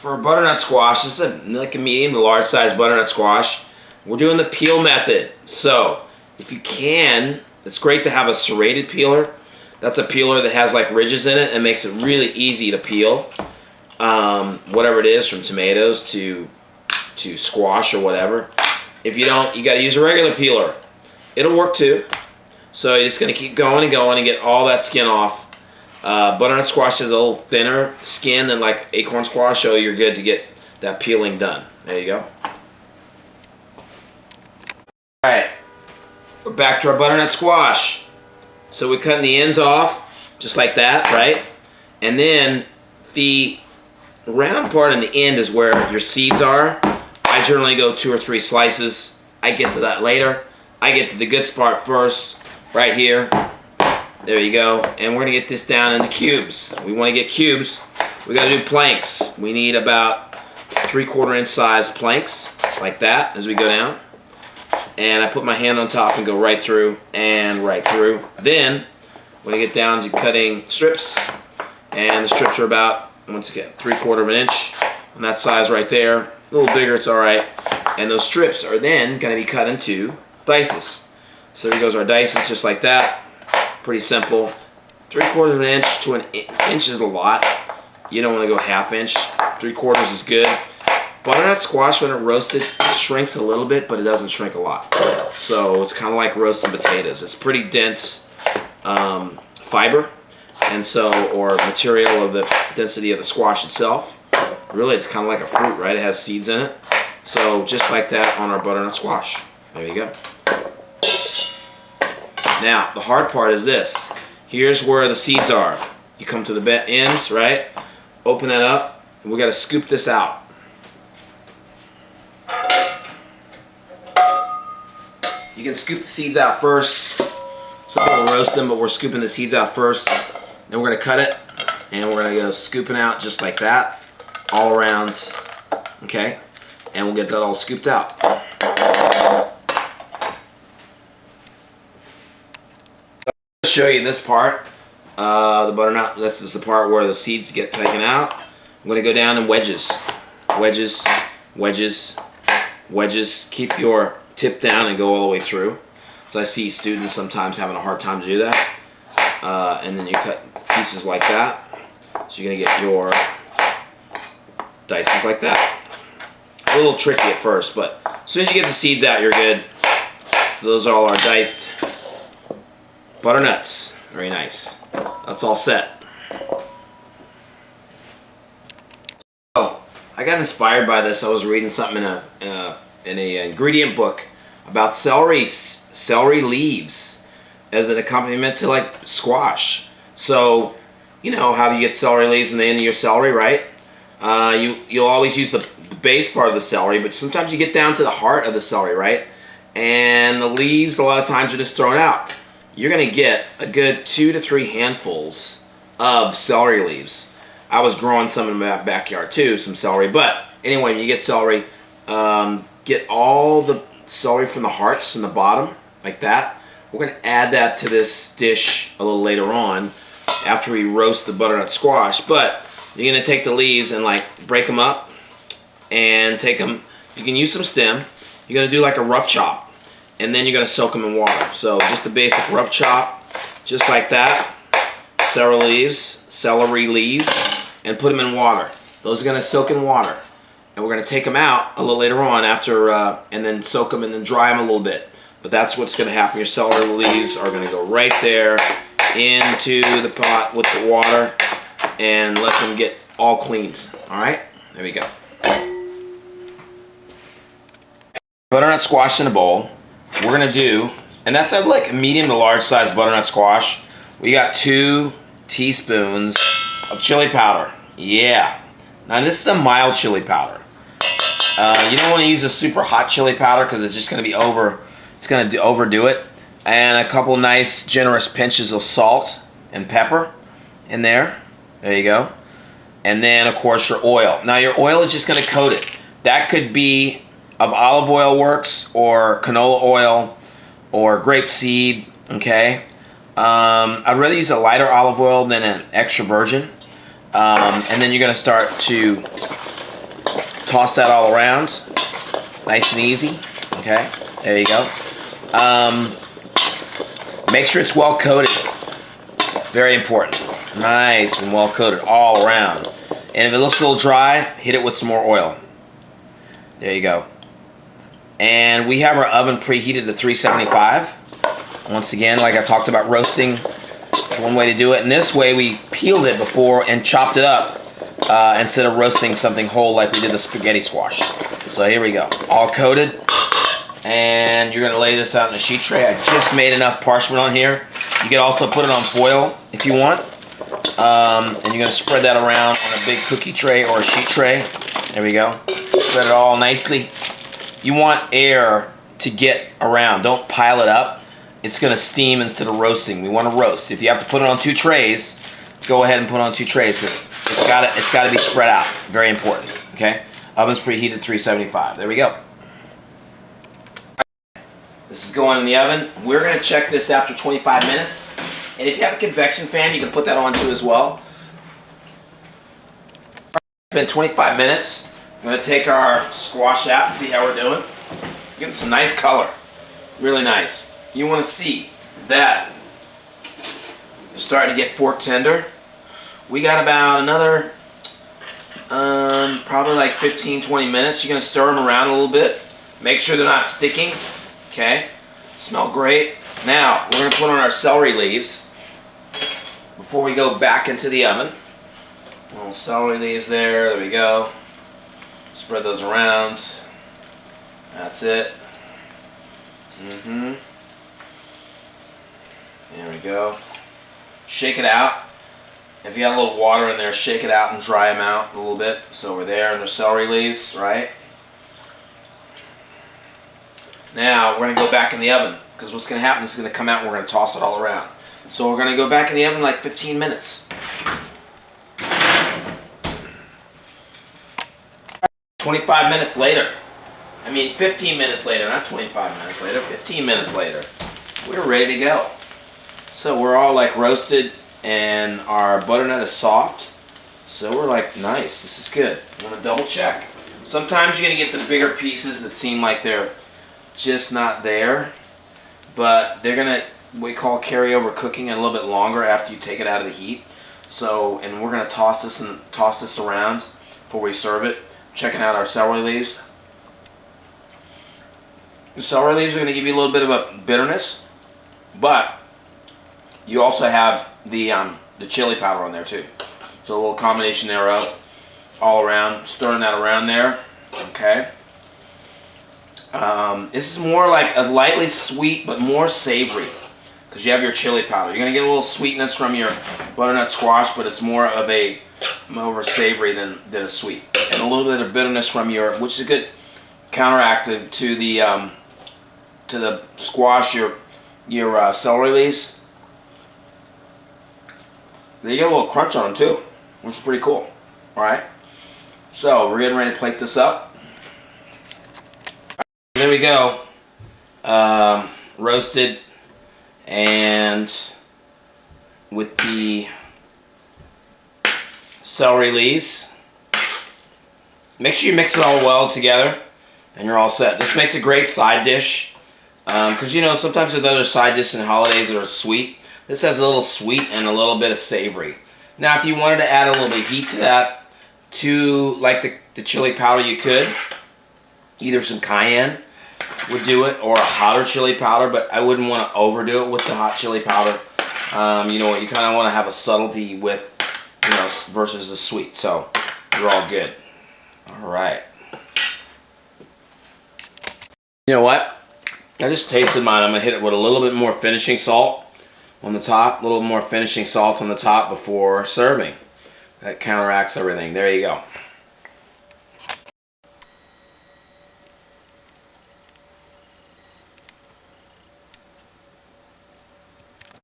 for a butternut squash, this is like a medium to large size butternut squash. We're doing the peel method. So if you can, it's great to have a serrated peeler. That's a peeler that has like ridges in it and makes it really easy to peel. Whatever it is, from tomatoes to squash or whatever. If you don't, you got to use a regular peeler. It'll work too. So you're just going to keep going and going and get all that skin off. Butternut squash is a little thinner skin than like acorn squash, so you're good to get that peeling done. There you go. Alright, we're back to our butternut squash. So we're cutting the ends off, just like that, right? And then the round part in the end is where your seeds are. I generally go 2 or 3 slices. I get to that later. I get to the good part first, right here. There you go. And we're going to get this down into cubes. We want to get cubes. We got to do planks. We need about 3/4 inch size planks, like that, as we go down. And I put my hand on top and go right through and right through. Then, when I get down to cutting strips, and the strips are about, once again, 3/4 inch on that size right there. A little bigger, it's alright. And those strips are then going to be cut into dices. So there goes our dices, just like that. Pretty simple. 3/4 inch to an inch is a lot. You don't want to go 1/2 inch. 3/4 is good. Butternut squash, when it roasted, shrinks a little bit, but it doesn't shrink a lot. So it's kind of like roasting potatoes. It's pretty dense fiber, and so, or material of the density of the squash itself. Really, it's kind of like a fruit, right? It has seeds in it. So just like that on our butternut squash. There you go. Now, the hard part is this. Here's where the seeds are. You come to the ends, right? Open that up, and we got to scoop this out. You can scoop the seeds out first. Some people roast them, but we're scooping the seeds out first. Then we're going to cut it, and we're going to go scooping out just like that, all around, okay? And we'll get that all scooped out. Show you this part, the butternut. This is the part where the seeds get taken out. I'm going to go down in wedges, wedges, wedges, wedges. Keep your tip down and go all the way through. So I see students sometimes having a hard time to do that. And then you cut pieces like that. So you're going to get your dices like that. It's a little tricky at first, but as soon as you get the seeds out, you're good. So those are all our diced butternuts. Very nice. That's all set. So I got inspired by this. I was reading something in a ingredient book about celery leaves as an accompaniment to like squash. So you know how you get celery leaves in the end of your celery, right? You'll always use the base part of the celery, but sometimes you get down to the heart of the celery, right? And the leaves a lot of times are just thrown out. You're going to get a good 2 to 3 handfuls of celery leaves. I was growing some in my backyard too, some celery. But anyway, when you get celery, get all the celery from the hearts in the bottom, like that. We're going to add that to this dish a little later on after we roast the butternut squash. But you're going to take the leaves and like break them up and take them. You can use some stem. You're going to do like a rough chop. And then you're going to soak them in water. So just a basic rough chop, just like that. Celery leaves, and put them in water. Those are going to soak in water. And we're going to take them out a little later on after, and then soak them and then dry them a little bit. But that's what's going to happen. Your celery leaves are going to go right there into the pot with the water and let them get all cleaned. All right? There we go. Butternut squash in a bowl. We're going to do, and that's like a medium to large size butternut squash. We got 2 teaspoons of chili powder. Yeah. Now this is a mild chili powder. You don't want to use a super hot chili powder because it's just going to be it's going to overdo it. And a couple nice generous pinches of salt and pepper in there. There you go. And then of course your oil. Now your oil is just going to coat it. That could be of olive oil works, or canola oil, or grapeseed, okay? I'd rather use a lighter olive oil than an extra virgin. And then you're going to start to toss that all around. Nice and easy. Okay, there you go. Make sure it's well coated. Very important. Nice and well coated all around. And if it looks a little dry, hit it with some more oil. There you go. And we have our oven preheated to 375. Once again, like I talked about roasting, it's one way to do it. And this way we peeled it before and chopped it up instead of roasting something whole like we did the spaghetti squash. So here we go. All coated. And you're going to lay this out in a sheet tray. I just made enough parchment on here. You can also put it on foil if you want. And you're going to spread that around on a big cookie tray or a sheet tray. There we go. Spread it all nicely. You want air to get around. Don't pile it up. It's going to steam instead of roasting. We want to roast. If you have to put it on 2 trays, go ahead and put it on 2 trays because it's got to be spread out. Very important. Okay. Oven's preheated 375. There we go. This is going in the oven. We're going to check this after 25 minutes. And if you have a convection fan, you can put that on too as well. It's been 25 minutes. I'm going to take our squash out and see how we're doing. Getting some nice color. Really nice. You want to see that they're starting to get fork tender. We got about another probably like 15-20 minutes. You're going to stir them around a little bit. Make sure they're not sticking. Okay, smell great. Now, we're going to put on our celery leaves before we go back into the oven. Little celery leaves there we go. Spread those around. That's it. There we go. Shake it out. If you got a little water in there, shake it out and dry them out a little bit. So we're there in the celery leaves, right? Now, we're going to go back in the oven, because what's going to happen is it's going to come out and we're going to toss it all around. So we're going to go back in the oven like 15 minutes. 25 minutes later. 15 minutes later, not 25 minutes later, 15 minutes later. We're ready to go. So we're all like roasted and our butternut is soft. So we're like, nice, this is good. I'm going to double check. Sometimes you're going to get the bigger pieces that seem like they're just not there, but they're gonna, we call carryover cooking, a little bit longer after you take it out of the heat. So, and we're gonna toss this around before we serve it. Checking out our celery leaves. The celery leaves are gonna give you a little bit of a bitterness, but you also have the chili powder on there too. So a little combination thereof, all around, stirring that around there. Okay. This is more like a lightly sweet but more savory because you have your chili powder. You're going to get a little sweetness from your butternut squash, but it's more of a savory than a sweet. And a little bit of bitterness from your, which is a good counteractive to the squash, your celery leaves. They get a little crunch on them too, which is pretty cool. All right, so we're getting ready to plate this up. There we go, roasted and with the celery leaves. Make sure you mix it all well together and you're all set. This makes a great side dish because you know sometimes with other side dishes and holidays that are sweet, this has a little sweet and a little bit of savory. Now if you wanted to add a little bit of heat to that, to like the chili powder, you could. Either some cayenne would do it or a hotter chili powder, but I wouldn't want to overdo it with the hot chili powder. You know what, you kind of want to have a subtlety with, you know, versus the sweet. So you're all good. All right. You know what? I just tasted mine. I'm going to hit it with a little bit more finishing salt on the top, a little more finishing salt on the top before serving. That counteracts everything. There you go.